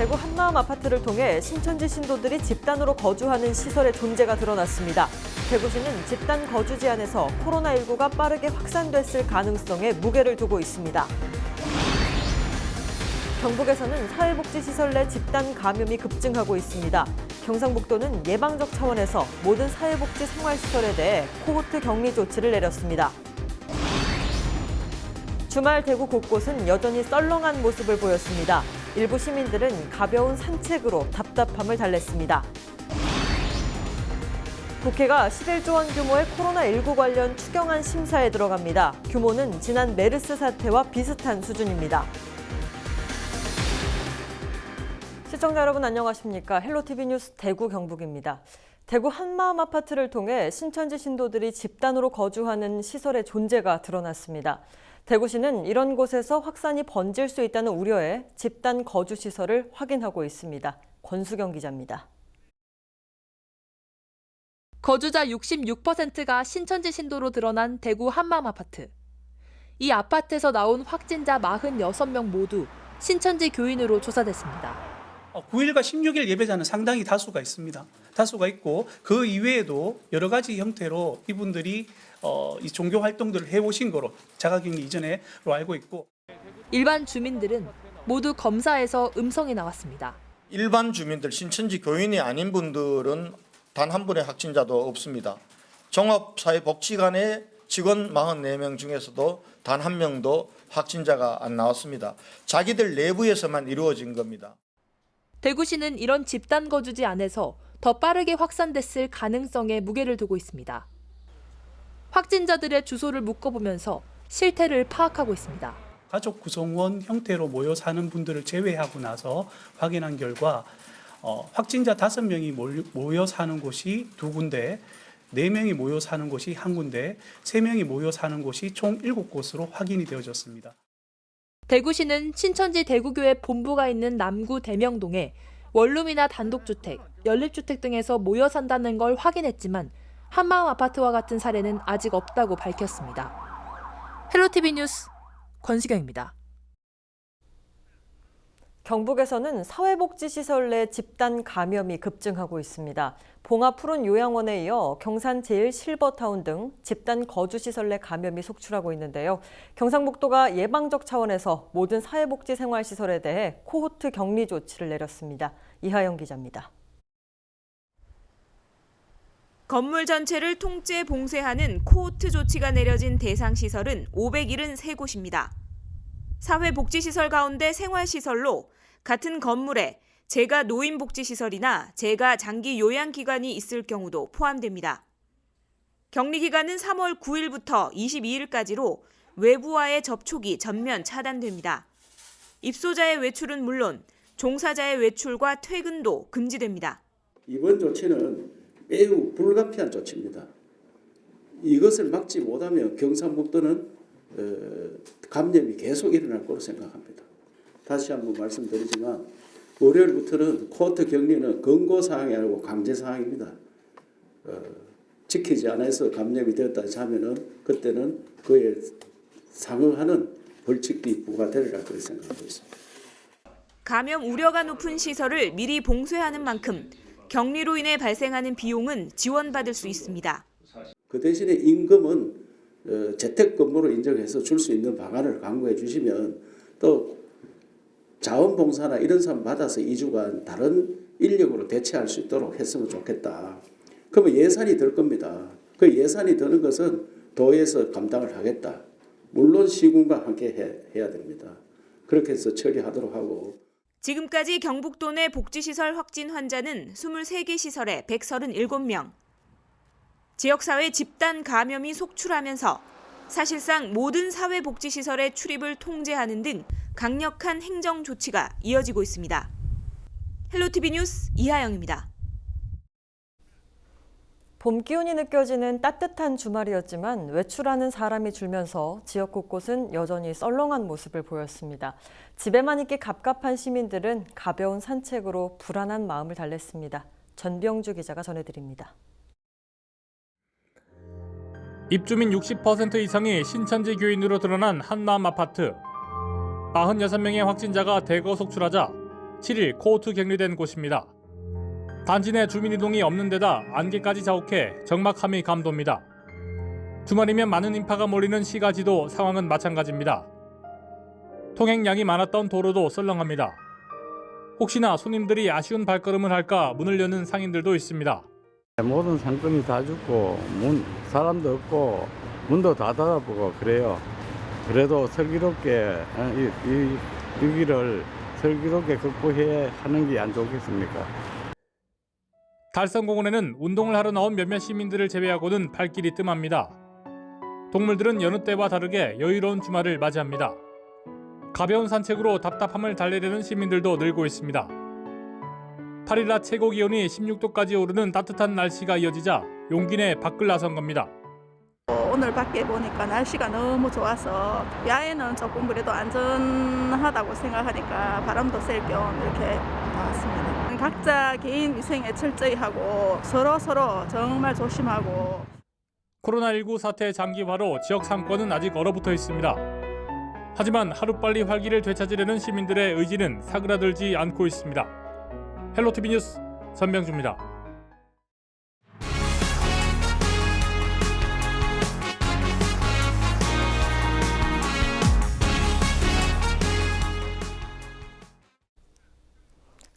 대구 한마음 아파트를 통해 신천지 신도들이 집단으로 거주하는 시설의 존재가 드러났습니다. 대구시는 집단 거주지 안에서 코로나19가 빠르게 확산됐을 가능성에 무게를 두고 있습니다. 경북에서는 사회복지시설 내 집단 감염이 급증하고 있습니다. 경상북도는 예방적 차원에서 모든 사회복지 생활시설에 대해 코호트 격리 조치를 내렸습니다. 주말 대구 곳곳은 여전히 썰렁한 모습을 보였습니다. 일부 시민들은 가벼운 산책으로 답답함을 달랬습니다. 국회가 11조 원 규모의 코로나19 관련 추경안 심사에 들어갑니다. 규모는 지난 메르스 사태와 비슷한 수준입니다. 시청자 여러분 안녕하십니까? 헬로티비 뉴스 대구 경북입니다. 대구 한마음 아파트를 통해 신천지 신도들이 집단으로 거주하는 시설의 존재가 드러났습니다. 대구시는 이런 곳에서 확산이 번질 수 있다는 우려에 집단 거주 시설을 확인하고 있습니다. 권수경 기자입니다. 거주자 66%가 신천지 신도로 드러난 대구 한마음 아파트. 이 아파트에서 나온 확진자 46명 모두 신천지 교인으로 조사됐습니다. 9일과 16일 예배자는 상당히 다수가 있습니다. 다수가 있고 그 이외에도 여러 가지 형태로 이분들이 이 종교 활동들을 해오신 거로 자가격리 이전으로 알고 있고. 일반 주민들은 모두 검사에서 음성이 나왔습니다. 일반 주민들, 신천지 교인이 아닌 분들은 단 한 분의 확진자도 없습니다. 종합사회복지관의 직원 44명 중에서도 단 한 명도 확진자가 안 나왔습니다. 자기들 내부에서만 이루어진 겁니다. 대구시는 이런 집단 거주지 안에서 더 빠르게 확산됐을 가능성에 무게를 두고 있습니다. 확진자들의 주소를 묶어보면서 실태를 파악하고 있습니다. 가족 구성원 형태로 모여 사는 분들을 제외하고 나서 확인한 결과 확진자 5명이 모여 사는 곳이 2군데, 4명이 모여 사는 곳이 1군데, 3명이 모여 사는 곳이 총 7곳으로 확인이 되어졌습니다. 대구시는 신천지 대구교회 본부가 있는 남구 대명동에 원룸이나 단독주택, 연립주택 등에서 모여 산다는 걸 확인했지만 한마음 아파트와 같은 사례는 아직 없다고 밝혔습니다. 헬로티비 뉴스 권수경입니다. 경북에서는 사회복지시설 내 집단 감염이 급증하고 있습니다. 봉화 푸른 요양원에 이어 경산 제일 실버타운 등 집단 거주시설 내 감염이 속출하고 있는데요. 경상북도가 예방적 차원에서 모든 사회복지 생활시설에 대해 코호트 격리 조치를 내렸습니다. 이하영 기자입니다. 건물 전체를 통째 봉쇄하는 코호트 조치가 내려진 대상 시설은 573곳입니다. 사회복지시설 가운데 생활시설로 같은 건물에 재가 노인복지시설이나 재가 장기 요양기관이 있을 경우도 포함됩니다. 격리기간은 3월 9일부터 22일까지로 외부와의 접촉이 전면 차단됩니다. 입소자의 외출은 물론 종사자의 외출과 퇴근도 금지됩니다. 이번 조치는 매우 불가피한 조치입니다. 이것을 막지 못하면 경상북도는 감염이 계속 일어날 거로 생각합니다. 다시 한번 말씀드리지만 월요일부터는 코호트 격리는 권고사항이 아니고 강제사항입니다. 지키지 않아서 감염이 되었다 하면은 그때는 그에 상응하는 벌칙이 부과되리라 그렇게 생각하고 있습니다. 감염 우려가 높은 시설을 미리 봉쇄하는 만큼 격리로 인해 발생하는 비용은 지원받을 수 있습니다. 그 대신에 임금은 재택근무로 인정해서 줄 수 있는 방안을 강구해 주시면 또 자원봉사나 이런 사람 받아서 2주간 다른 인력으로 대체할 수 있도록 했으면 좋겠다. 그러면 예산이 들 겁니다. 그 예산이 드는 것은 도에서 감당을 하겠다. 물론 시군과 함께 해야 됩니다. 그렇게 해서 처리하도록 하고. 지금까지 경북도 내 복지시설 확진 환자는 23개 시설에 137명. 지역사회 집단 감염이 속출하면서 사실상 모든 사회복지시설의 출입을 통제하는 등 강력한 행정 조치가 이어지고 있습니다. 헬로티비 뉴스 이하영입니다. 봄 기운이 느껴지는 따뜻한 주말이었지만 외출하는 사람이 줄면서 지역 곳곳은 여전히 썰렁한 모습을 보였습니다. 집에만 있기 갑갑한 시민들은 가벼운 산책으로 불안한 마음을 달랬습니다. 전병주 기자가 전해드립니다. 입주민 60% 이상이 신천지 교인으로 드러난 한마음 아파트. 46명의 확진자가 대거 속출하자 7일 코호트 격리된 곳입니다. 단지 내 주민이동이 없는 데다 안개까지 자욱해 적막함이 감돕니다. 주말이면 많은 인파가 몰리는 시가지도 상황은 마찬가지입니다. 통행량이 많았던 도로도 썰렁합니다. 혹시나 손님들이 아쉬운 발걸음을 할까 문을 여는 상인들도 있습니다. 모든 상권이 다 죽고 사람도 없고 문도 다 닫아보고 그래요. 그래도 슬기롭게 이 위기를 슬기롭게 극복해야 하는 게 안 좋겠습니까? 달성공원에는 운동을 하러 나온 몇몇 시민들을 제외하고는 발길이 뜸합니다. 동물들은 여느 때와 다르게 여유로운 주말을 맞이합니다. 가벼운 산책으로 답답함을 달래려는 시민들도 늘고 있습니다. 8일 낮 최고 기온이 16도까지 오르는 따뜻한 날씨가 이어지자 용기 내 밖을 나선 겁니다. 오늘 밖에 보니까 날씨가 너무 좋아서 야외는 조금 그래도 안전하다고 생각하니까 바람도 쐴 겸 이렇게 나왔습니다. 각자 개인 위생에 철저히 하고 서로 정말 조심하고. 코로나19 사태 장기화로 지역 상권은 아직 얼어붙어 있습니다. 하지만 하루빨리 활기를 되찾으려는 시민들의 의지는 사그라들지 않고 있습니다. 헬로티비 뉴스 전병주입니다.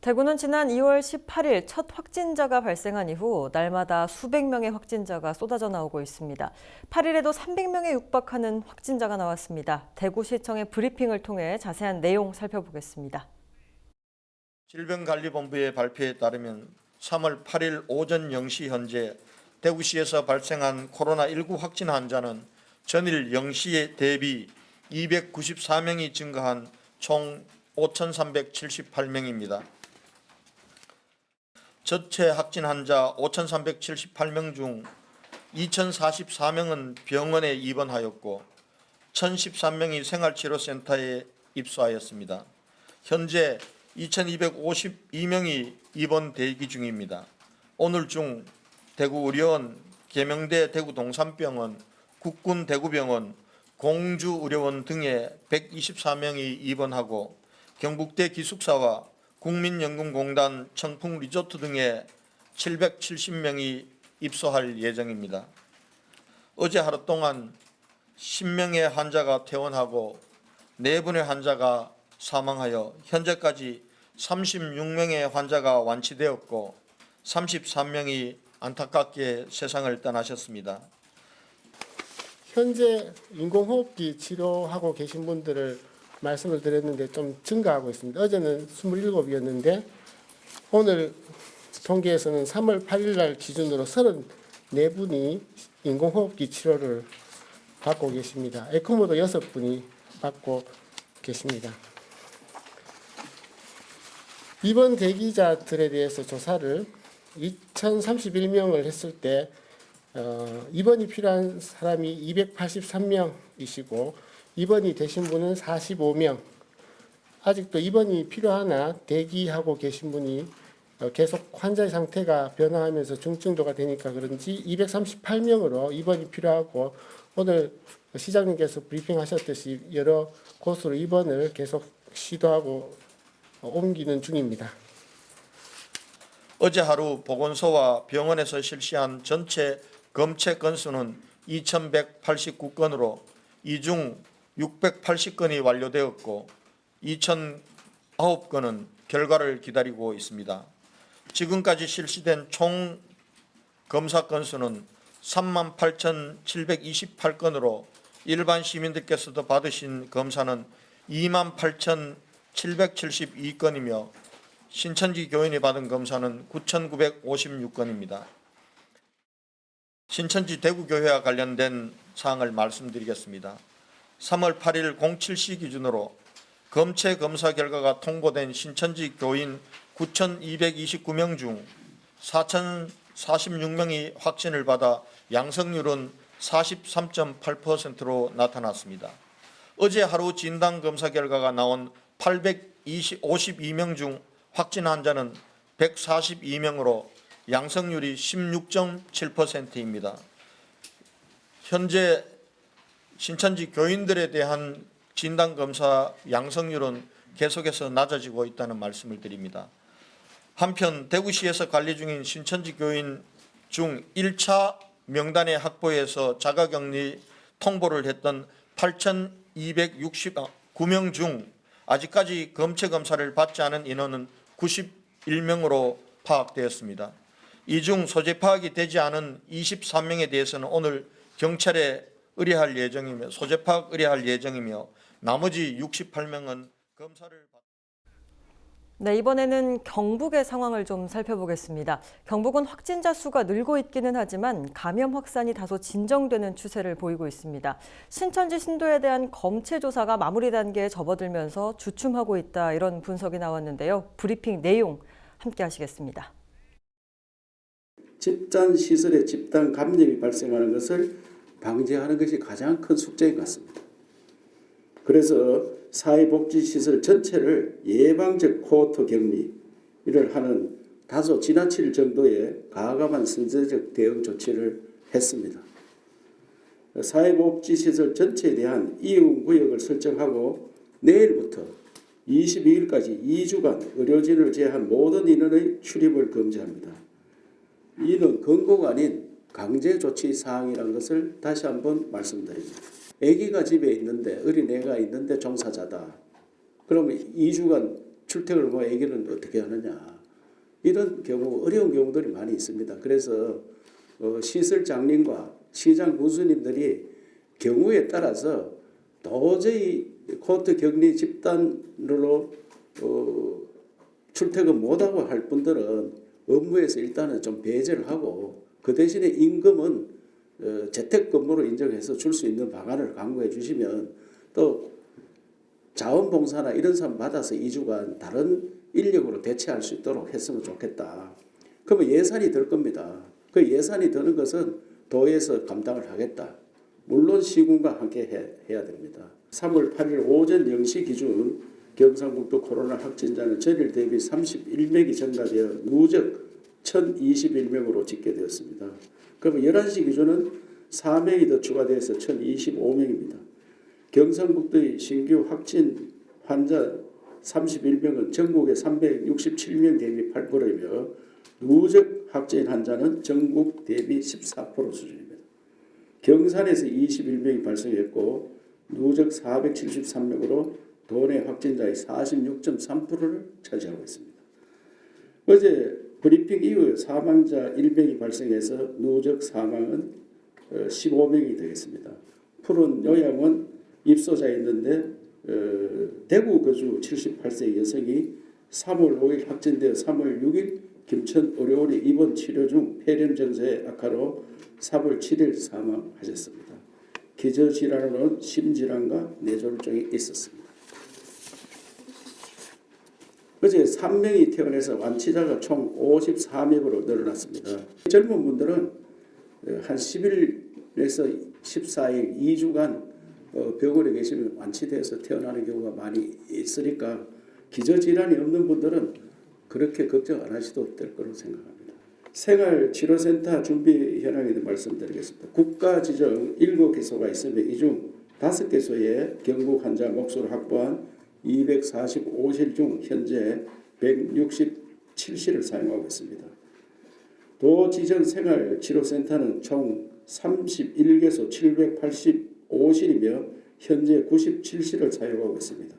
대구는 지난 2월 18일 첫 확진자가 발생한 이후 날마다 수백 명의 확진자가 쏟아져 나오고 있습니다. 8일에도 300명에 육박하는 확진자가 나왔습니다. 대구시청의 브리핑을 통해 자세한 내용 살펴보겠습니다. 질병관리본부의 발표에 따르면 3월 8일 오전 0시 현재 대구시에서 발생한 코로나19 확진 환자는 전일 0시에 대비 294명이 증가한 총 5,378명입니다. 전체 확진 환자 5,378명 중 2,044명은 병원에 입원하였고 1,013명이 생활치료센터에 입소하였습니다. 현재 2,252명이 입원 대기 중입니다. 오늘 중 대구의료원, 계명대 대구동산병원, 국군대구병원, 공주의료원 등에 124명이 입원하고 경북대 기숙사와 국민연금공단 청풍리조트 등에 770명이 입소할 예정입니다. 어제 하루 동안 10명의 환자가 퇴원하고 4분의 환자가 사망하여 현재까지 36명의 환자가 완치되었고 33명이 안타깝게 세상을 떠나셨습니다. 현재 인공호흡기 치료하고 계신 분들을 말씀을 드렸는데 좀 증가하고 있습니다. 어제는 27이었는데 오늘 통계에서는 3월 8일 날 기준으로 34분이 인공호흡기 치료를 받고 계십니다. 에크모도 6분이 받고 계십니다. 입원 대기자들에 대해서 조사를 2,031명을 했을 때 입원이 필요한 사람이 283명이시고 입원이 되신 분은 45명. 아직도 입원이 필요하나 대기하고 계신 분이 계속 환자의 상태가 변화하면서 중증도가 되니까 그런지 238명으로 입원이 필요하고 오늘 시장님께서 브리핑하셨듯이 여러 곳으로 입원을 계속 시도하고 옮기는 중입니다. 어제 하루 보건소와 병원에서 실시한 전체 검체 건수는 2,189건으로 이 중 680건이 완료되었고 2,009건은 결과를 기다리고 있습니다. 지금까지 실시된 총 검사 건수는 38,728건으로 일반 시민들께서도 받으신 검사는 28,772건이며 신천지 교인이 받은 검사는 9,956건입니다. 신천지 대구교회와 관련된 사항을 말씀드리겠습니다. 3월 8일 07시 기준으로 검체 검사 결과가 통보된 신천지 교인 9,229명 중 4,046명이 확진을 받아 양성률은 43.8%로 나타났습니다. 어제 하루 진단 검사 결과가 나온 852명 중 확진 환자는 142명으로 양성률이 16.7%입니다. 현재 신천지 교인들에 대한 진단검사 양성률은 계속해서 낮아지고 있다는 말씀을 드립니다. 한편 대구시에서 관리 중인 신천지 교인 중 1차 명단에 확보해서 자가격리 통보를 했던 8,269명 중 아직까지 검체 검사를 받지 않은 인원은 91명으로 파악되었습니다. 이 중 소재 파악이 되지 않은 23명에 대해서는 오늘 경찰에 의뢰할 예정이며 소재 파악 의뢰할 예정이며 나머지 68명은 검사를 네, 이번에는 경북의 상황을 좀 살펴보겠습니다. 경북은 확진자 수가 늘고 있기는 하지만 감염 확산이 다소 진정되는 추세를 보이고 있습니다. 신천지 신도에 대한 검체 조사가 마무리 단계에 접어들면서 주춤하고 있다, 이런 분석이 나왔는데요. 브리핑 내용 함께 하시겠습니다. 집단 시설에 집단 감염이 발생하는 것을 방지하는 것이 가장 큰 숙제인 것 같습니다. 그래서 사회복지시설 전체를 예방적 코호트 격리를 하는 다소 지나칠 정도의 과감한 선제적 대응 조치를 했습니다. 사회복지시설 전체에 대한 이용구역을 설정하고 내일부터 22일까지 2주간 의료진을 제외한 모든 인원의 출입을 금지합니다. 이는 권고가 아닌 강제 조치 사항이라는 것을 다시 한번 말씀드립니다. 아기가 집에 있는데, 어린애가 있는데 종사자다. 그러면 2주간 출퇴근을 뭐 아기는 어떻게 하느냐. 이런 경우, 어려운 경우들이 많이 있습니다. 그래서 시설 장님과 시장 군수님들이 경우에 따라서 도저히 코호트 격리 집단으로 출퇴근 못하고 할 분들은 업무에서 일단은 좀 배제를 하고 그 대신에 임금은 재택근무로 인정해서 줄 수 있는 방안을 강구해 주시면 또 자원봉사나 이런 사람 받아서 2주간 다른 인력으로 대체할 수 있도록 했으면 좋겠다. 그러면 예산이 들 겁니다. 그 예산이 드는 것은 도에서 감당을 하겠다. 물론 시군과 함께 해야 됩니다. 3월 8일 오전 0시 기준 경상북도 코로나 확진자는 전일 대비 31명이 증가되어 누적 1,021명으로 집계되었습니다. 그러면 11시 기준은 4명이 더 추가돼서 1,025명입니다. 경상북도의 신규 확진 환자 31명은 전국의 367명 대비 8%이며 누적 확진 환자는 전국 대비 14% 수준입니다. 경산에서 21명이 발생했고 누적 473명으로 도내 확진자의 46.3%를 차지하고 있습니다. 어제 브리핑 이후 사망자 1명이 발생해서 누적 사망은 15명이 되겠습니다. 푸른 요양원 입소자에 있는데 대구 거주 78세 여성이 3월 5일 확진되어 3월 6일 김천 의료원에 입원 치료 중 폐렴 증세의 악화로 3월 7일 사망하셨습니다. 기저질환으로는 심질환과 뇌졸중이 있었습니다. 어제 3명이 퇴원해서 완치자가 총 54명으로 늘어났습니다. 젊은 분들은 한 10일에서 14일, 2주간 병원에 계시면 완치돼서 퇴원하는 경우가 많이 있으니까 기저질환이 없는 분들은 그렇게 걱정 안 하셔도 될 거로 생각합니다. 생활치료센터 준비 현황에 대해 말씀드리겠습니다. 국가 지정 7개소가 있으며 이 중 5개소에 경북 환자 몫으로 확보한 245실 중 현재 167실을 사용하고 있습니다. 도 지정 생활치료센터는 총 31개소 785실이며 현재 97실을 사용하고 있습니다.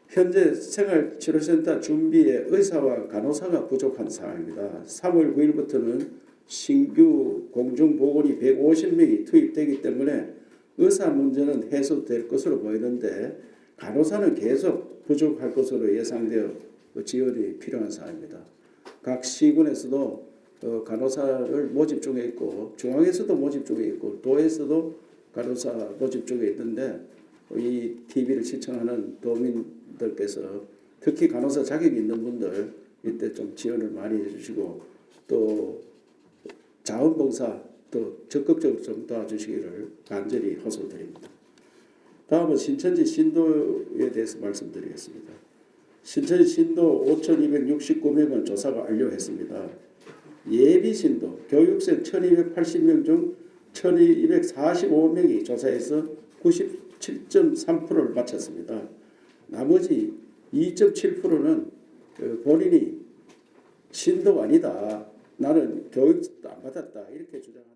현재 생활치료센터 준비에 의사와 간호사가 부족한 상황입니다. 3월 9일부터는 신규 공중보건이 150명이 투입되기 때문에 의사 문제는 해소될 것으로 보이는데 간호사는 계속 부족할 것으로 예상되어 지원이 필요한 상황입니다. 각 시군에서도 간호사를 모집 중에 있고 중앙에서도 모집 중에 있고 도에서도 간호사 모집 중에 있는데 이 TV를 시청하는 도민들께서 특히 간호사 자격이 있는 분들 이때 좀 지원을 많이 해주시고 또 자원봉사 또 적극적으로 좀 도와주시기를 간절히 호소드립니다. 다음은 신천지 신도에 대해서 말씀드리겠습니다. 신천지 신도 5,269명은 조사가 완료했습니다. 예비 신도 교육생 1,280명 중 1,245명이 조사해서 7.3%를 바쳤습니다. 나머지 2.7%는 본인이 신도가 아니다. 나는 교육도 안 받았다. 이렇게 주장합니다.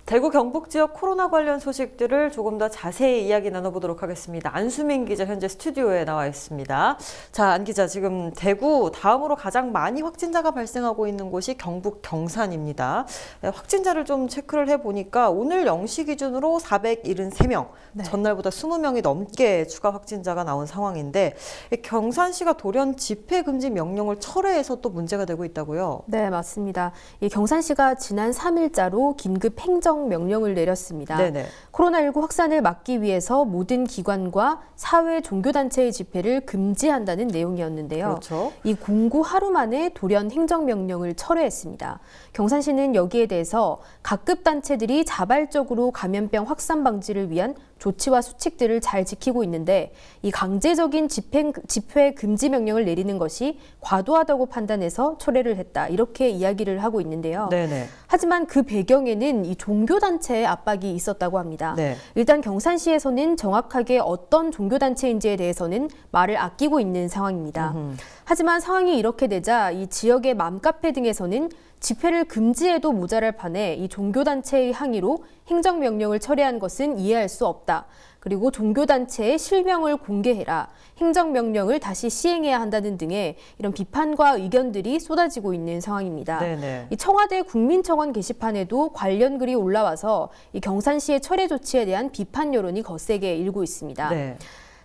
대구 경북 지역 코로나 관련 소식들을 조금 더 자세히 이야기 나눠보도록 하겠습니다. 안수민 기자 현재 스튜디오에 나와 있습니다. 자, 안 기자, 지금 대구 다음으로 가장 많이 확진자가 발생하고 있는 곳이 경북 경산입니다. 확진자를 좀 체크를 해보니까 오늘 0시 기준으로 473명, 네. 전날보다 20명이 넘게 추가 확진자가 나온 상황인데 경산시가 돌연 집회 금지 명령을 철회해서 또 문제가 되고 있다고요? 네, 맞습니다. 이 경산시가 지난 3일자로 긴급 행정 명령을 내렸습니다. 네네. 코로나19 확산을 막기 위해서 모든 기관과 사회 종교단체의 집회를 금지한다는 내용이었는데요. 그렇죠. 이 공고 하루 만에 돌연 행정명령을 철회했습니다. 경산시는 여기에 대해서 각급 단체들이 자발적으로 감염병 확산 방지를 위한 조치와 수칙들을 잘 지키고 있는데 이 강제적인 집회 금지 명령을 내리는 것이 과도하다고 판단해서 철회를 했다. 이렇게 이야기를 하고 있는데요. 네네. 하지만 그 배경에는 이 종교단체의 압박이 있었다고 합니다. 네. 일단 경산시에서는 정확하게 어떤 종교단체인지에 대해서는 말을 아끼고 있는 상황입니다. 하지만 상황이 이렇게 되자 이 지역의 맘카페 등에서는 집회를 금지해도 모자랄 판에 이 종교단체의 항의로 행정명령을 철회한 것은 이해할 수 없다. 그리고 종교단체의 실명을 공개해라. 행정명령을 다시 시행해야 한다는 등의 이런 비판과 의견들이 쏟아지고 있는 상황입니다. 네네. 이 청와대 국민청원 게시판에도 관련 글이 올라와서 이 경산시의 철회 조치에 대한 비판 여론이 거세게 일고 있습니다. 네.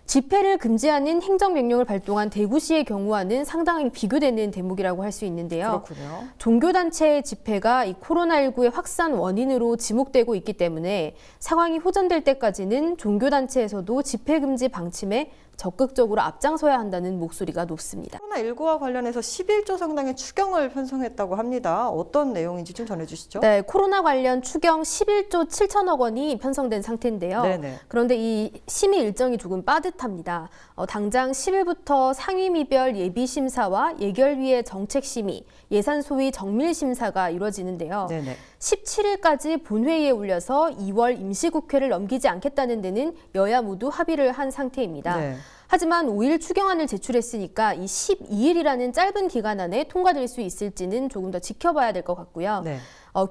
집회를 금지하는 행정명령을 발동한 대구시의 경우와는 상당히 비교되는 대목이라고 할 수 있는데요. 그렇군요. 종교단체의 집회가 이 코로나19의 확산 원인으로 지목되고 있기 때문에 상황이 호전될 때까지는 종교단체에서도 집회금지 방침에 적극적으로 앞장서야 한다는 목소리가 높습니다. 코로나19와 관련해서 11조 상당의 추경을 편성했다고 합니다. 어떤 내용인지 좀 전해주시죠. 네, 코로나 관련 추경 11조 7천억 원이 편성된 상태인데요. 네네. 그런데 이 심의 일정이 조금 빠듯합니다. 당장 10일부터 상임위별 예비심사와 예결위의 정책심의, 예산소위 정밀심사가 이루어지는데요. 네네. 17일까지 본회의에 올려서 2월 임시국회를 넘기지 않겠다는 데는 여야 모두 합의를 한 상태입니다. 네. 하지만 5일 추경안을 제출했으니까 이 12일이라는 짧은 기간 안에 통과될 수 있을지는 조금 더 지켜봐야 될 것 같고요. 네.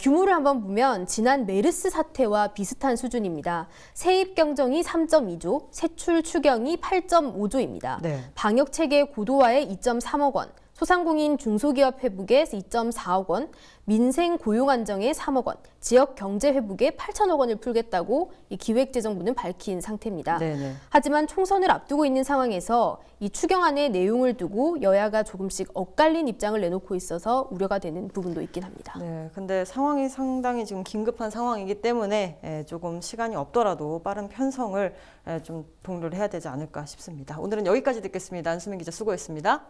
규모를 한번 보면 지난 메르스 사태와 비슷한 수준입니다. 세입 경정이 3.2조, 세출 추경이 8.5조입니다. 네. 방역체계 고도화에 2.3억 원, 소상공인 중소기업 회복에 2.4억 원, 민생 고용 안정에 3억 원, 지역 경제 회복에 8천억 원을 풀겠다고 이 기획재정부는 밝힌 상태입니다. 네네. 하지만 총선을 앞두고 있는 상황에서 이 추경안의 내용을 두고 여야가 조금씩 엇갈린 입장을 내놓고 있어서 우려가 되는 부분도 있긴 합니다. 네, 근데 상황이 상당히 지금 긴급한 상황이기 때문에 조금 시간이 없더라도 빠른 편성을 좀 독려를 해야 되지 않을까 싶습니다. 오늘은 여기까지 듣겠습니다. 안수민 기자 수고했습니다.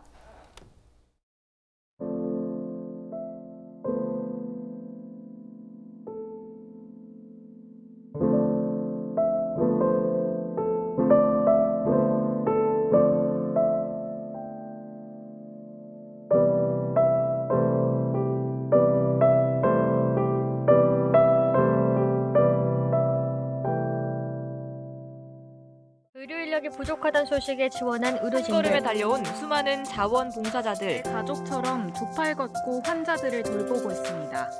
의료 인력이 부족하다는 소식에 지원한 의료진들. 걸음에 달려온 수많은 자원봉사자들. 가족처럼 두 팔 걷고 환자들을 돌보고 있습니다.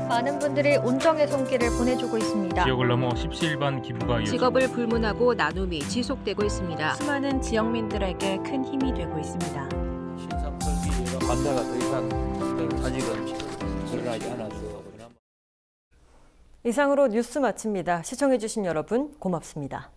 많은 분들이 온정의 손길을 보내주고 있습니다. 지역을 넘어 십시일반 기부가 이어집니다. 직업을 불문하고 나눔이 지속되고 있습니다. 수많은 지역민들에게 큰 힘이 되고 있습니다. 신상 설비가 환자가 더 이상 아직은 늘어나지 않아서 이상으로 뉴스 마칩니다. 시청해주신 여러분 고맙습니다.